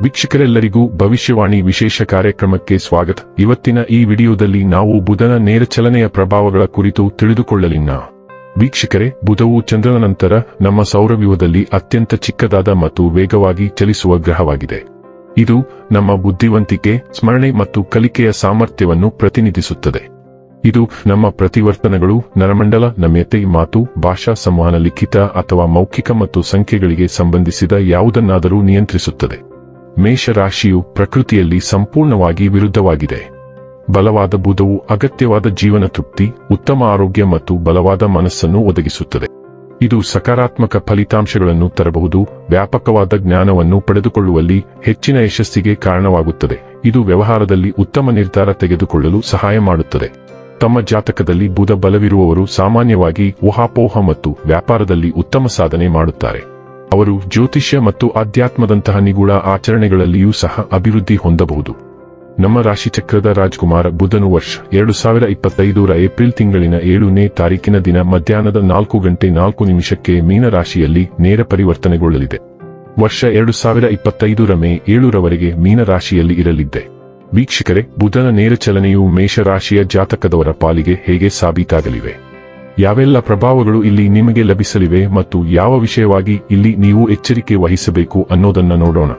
ವೀಕ್ಷಕರೆಲ್ಲರಿಗೂ ಭವಿಷ್ಯವಾಣಿ ವಿಶೇಷ ಕಾರ್ಯಕ್ರಮಕ್ಕೆ ಸ್ವಾಗತ. ಇವತ್ತಿನ ಈ ವಿಡಿಯೋದಲ್ಲಿ ನಾವು ಬುಧನ ನೇರ ಚಲನೆಯ ಪ್ರಭಾವಗಳ ಕುರಿತು ತಿಳಿದುಕೊಳ್ಳಲಿನ. ವೀಕ್ಷಕರೇ, ಬುಧವು ಚಂದ್ರನ ನಂತರ ನಮ್ಮ ಸೌರವ್ಯೂಹದಲ್ಲಿ ಅತ್ಯಂತ ಚಿಕ್ಕದಾದ ಮತ್ತು ವೇಗವಾಗಿ ಚಲಿಸುವ ಗ್ರಹವಾಗಿದೆ. ಇದು ನಮ್ಮ ಬುದ್ಧಿವಂತಿಕೆ, ಸ್ಮರಣೆ ಮತ್ತು ಕಲಿಕೆಯ ಸಾಮರ್ಥ್ಯವನ್ನು ಪ್ರತಿನಿಧಿಸುತ್ತದೆ. ಇದು ನಮ್ಮ ಪ್ರತಿವರ್ತನೆಗಳು, ನರಮಂಡಲ, ನಮ್ಯತೆ, ಮಾತು, ಭಾಷಾ ಸಂವಹನ, ಲಿಖಿತ ಅಥವಾ ಮೌಖಿಕ ಮತ್ತು ಸಂಖ್ಯೆಗಳಿಗೆ ಸಂಬಂಧಿಸಿದ ಯಾವುದನ್ನಾದರೂ ನಿಯಂತ್ರಿಸುತ್ತದೆ. ಮೇಷರಾಶಿಯು ಪ್ರಕೃತಿಯಲ್ಲಿ ಸಂಪೂರ್ಣವಾಗಿ ವಿರುದ್ಧವಾಗಿದೆ. ಬಲವಾದ ಬುಧವು ಅಗತ್ಯವಾದ ಜೀವನ ತೃಪ್ತಿ, ಉತ್ತಮ ಆರೋಗ್ಯ ಮತ್ತು ಬಲವಾದ ಮನಸ್ಸನ್ನು ಒದಗಿಸುತ್ತದೆ. ಇದು ಸಕಾರಾತ್ಮಕ ಫಲಿತಾಂಶಗಳನ್ನು ತರಬಹುದು, ವ್ಯಾಪಕವಾದ ಜ್ಞಾನವನ್ನು ಪಡೆದುಕೊಳ್ಳುವಲ್ಲಿ ಹೆಚ್ಚಿನ ಯಶಸ್ಸಿಗೆ ಕಾರಣವಾಗುತ್ತದೆ. ಇದು ವ್ಯವಹಾರದಲ್ಲಿ ಉತ್ತಮ ನಿರ್ಧಾರ ತೆಗೆದುಕೊಳ್ಳಲು ಸಹಾಯ ಮಾಡುತ್ತದೆ. ತಮ್ಮ ಜಾತಕದಲ್ಲಿ ಬುಧ ಬಲವಿರುವವರು ಸಾಮಾನ್ಯವಾಗಿ ಊಹಾಪೋಹ ಮತ್ತು ವ್ಯಾಪಾರದಲ್ಲಿ ಉತ್ತಮ ಸಾಧನೆ ಮಾಡುತ್ತಾರೆ. ಅವರು ಜ್ಯೋತಿಷ್ಯ ಮತ್ತು ಆಧ್ಯಾತ್ಮದಂತಹ ನಿಗೂಢ ಆಚರಣೆಗಳಲ್ಲಿಯೂ ಸಹ ಅಭಿವೃದ್ಧಿ ಹೊಂದಬಹುದು. ನಮ್ಮ ರಾಶಿಚಕ್ರದ ರಾಜಕುಮಾರ ಬುಧನು ವರ್ಷ 2025 ಏಪ್ರಿಲ್ ತಿಂಗಳಿನ 7ನೇ ತಾರೀಕಿನ ದಿನ ಮಧ್ಯಾಹ್ನದ 4:04 ಮೀನರಾಶಿಯಲ್ಲಿ ನೇರ ಪರಿವರ್ತನೆಗೊಳ್ಳಲಿದೆ. ವರ್ಷ 2025 ಮೇ 7ರವರೆಗೆ ಮೀನರಾಶಿಯಲ್ಲಿ ಇರಲಿದೆ. ವೀಕ್ಷಕರೇ, ಬುಧನ ನೇರ ಚಲನೆಯು ಮೇಷರಾಶಿಯ ಜಾತಕದವರ ಪಾಲಿಗೆ ಹೇಗೆ ಸಾಬೀತಾಗಲಿವೆ? ಯಾವೆಲ್ಲ ಪ್ರಭಾವಗಳು ಇಲ್ಲಿ ನಿಮಗೆ ಲಭಿಸಲಿವೆ ಮತ್ತು ಯಾವ ವಿಷಯವಾಗಿ ಇಲ್ಲಿ ನೀವು ಎಚ್ಚರಿಕೆ ವಹಿಸಬೇಕು ಅನ್ನೋದನ್ನ ನೋಡೋಣ.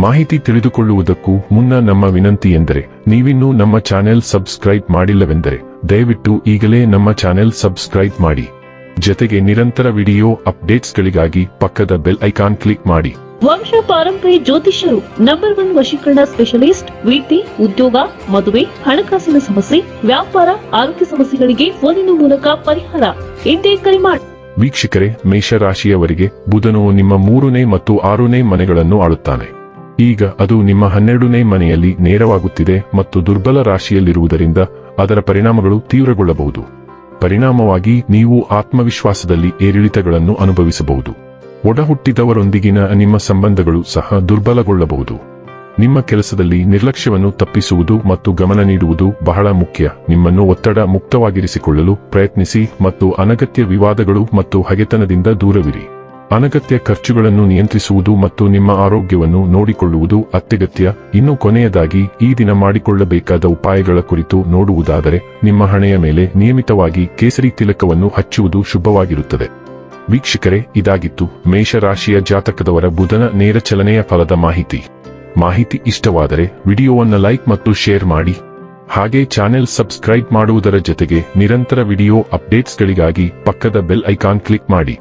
ಮಾಹಿತಿ ತಿಳಿದುಕೊಳ್ಳುವುದಕ್ಕೂ ಮುನ್ನ ನಮ್ಮ ವಿನಂತಿ ಎಂದರೆ, ನೀವಿನ್ನೂ ನಮ್ಮ ಚಾನೆಲ್ ಸಬ್ಸ್ಕ್ರೈಬ್ ಮಾಡಿಲ್ಲವೆಂದರೆ ದಯವಿಟ್ಟು ಈಗಲೇ ನಮ್ಮ ಚಾನೆಲ್ ಸಬ್ಸ್ಕ್ರೈಬ್ ಮಾಡಿ. ಜೊತೆಗೆ ನಿರಂತರ ವಿಡಿಯೋ ಅಪ್ಡೇಟ್ಸ್ಗಳಿಗಾಗಿ ಪಕ್ಕದ ಬೆಲ್ ಐಕಾನ್ ಕ್ಲಿಕ್ ಮಾಡಿ. ವಂಶ ಪಾರಂಪರ್ಯ ಜ್ಯೋತಿಷ್ಯರು ನಂಬರ್ 1 ವಶೀಕರಣ ಸ್ಪೆಷಲಿಸ್ಟ್. ವೃತ್ತಿ, ಉದ್ಯೋಗ, ಮದುವೆ, ಹಣಕಾಸಿನ ಸಮಸ್ಯೆ, ವ್ಯಾಪಾರ, ಆರೋಗ್ಯ ಸಮಸ್ಯೆಗಳಿಗೆ ಫೋನಿನ ಮೂಲಕ ಪರಿಹಾರ. ಇಂದೇ ಕರೆ ಮಾಡಿ. ವೀಕ್ಷಕರೇ, ಮೇಷರಾಶಿಯವರಿಗೆ ಬುಧನು ನಿಮ್ಮ 3ನೇ ಮತ್ತು 6ನೇ ಮನೆಗಳನ್ನು ಆಳುತ್ತಾನೆ. ಈಗ ಅದು ನಿಮ್ಮ 12ನೇ ಮನೆಯಲ್ಲಿ ನೇರವಾಗುತ್ತಿದೆ ಮತ್ತು ದುರ್ಬಲ ರಾಶಿಯಲ್ಲಿರುವುದರಿಂದ ಅದರ ಪರಿಣಾಮಗಳು ತೀವ್ರಗೊಳ್ಳಬಹುದು. ಪರಿಣಾಮವಾಗಿ ನೀವು ಆತ್ಮವಿಶ್ವಾಸದಲ್ಲಿ ಏರಿಳಿತಗಳನ್ನು ಅನುಭವಿಸಬಹುದು. ಒಡಹುಟ್ಟಿದವರೊಂದಿಗಿನ ನಿಮ್ಮ ಸಂಬಂಧಗಳು ಸಹ ದುರ್ಬಲಗೊಳ್ಳಬಹುದು. ನಿಮ್ಮ ಕೆಲಸದಲ್ಲಿ ನಿರ್ಲಕ್ಷ್ಯವನ್ನು ತಪ್ಪಿಸುವುದು ಮತ್ತು ಗಮನ ನೀಡುವುದು ಬಹಳ ಮುಖ್ಯ. ನಿಮ್ಮನ್ನು ಒತ್ತಡ ಮುಕ್ತವಾಗಿರಿಸಿಕೊಳ್ಳಲು ಪ್ರಯತ್ನಿಸಿ ಮತ್ತು ಅನಗತ್ಯ ವಿವಾದಗಳು ಮತ್ತು ಹಗೆತನದಿಂದ ದೂರವಿರಿ. ಅನಗತ್ಯ ಖರ್ಚುಗಳನ್ನು ನಿಯಂತ್ರಿಸುವುದು ಮತ್ತು ನಿಮ್ಮ ಆರೋಗ್ಯವನ್ನು ನೋಡಿಕೊಳ್ಳುವುದು ಅತ್ಯಗತ್ಯ. ಇನ್ನು ಕೊನೆಯದಾಗಿ, ಈ ದಿನ ಮಾಡಿಕೊಳ್ಳಬೇಕಾದ ಉಪಾಯಗಳ ಕುರಿತು ನೋಡುವುದಾದರೆ, ನಿಮ್ಮ ಹಣೆಯ ಮೇಲೆ ನಿಯಮಿತವಾಗಿ ಕೇಸರಿ ತಿಲಕವನ್ನು ಹಚ್ಚುವುದು ಶುಭವಾಗಿರುತ್ತದೆ. ವೀಕ್ಷಕರೇ, ಇದಾಗಿತ್ತು ಮೇಷರಾಶಿಯ ಜಾತಕದವರ ಬುಧನ ನೇರ ಚಲನೆಯ ಫಲದ ಮಾಹಿತಿ ಇಷ್ಟವಾದರೆ ವಿಡಿಯೋವನ್ನು ಲೈಕ್ ಮತ್ತು ಶೇರ್ ಮಾಡಿ. ಹಾಗೆ ಚಾನೆಲ್ ಸಬ್ಸ್ಕ್ರೈಬ್ ಮಾಡುವುದರ ಜೊತೆಗೆ ನಿರಂತರ ವಿಡಿಯೋ ಅಪ್ಡೇಟ್ಸ್ಗಳಿಗಾಗಿ ಪಕ್ಕದ ಬೆಲ್ ಐಕಾನ್ ಕ್ಲಿಕ್ ಮಾಡಿ.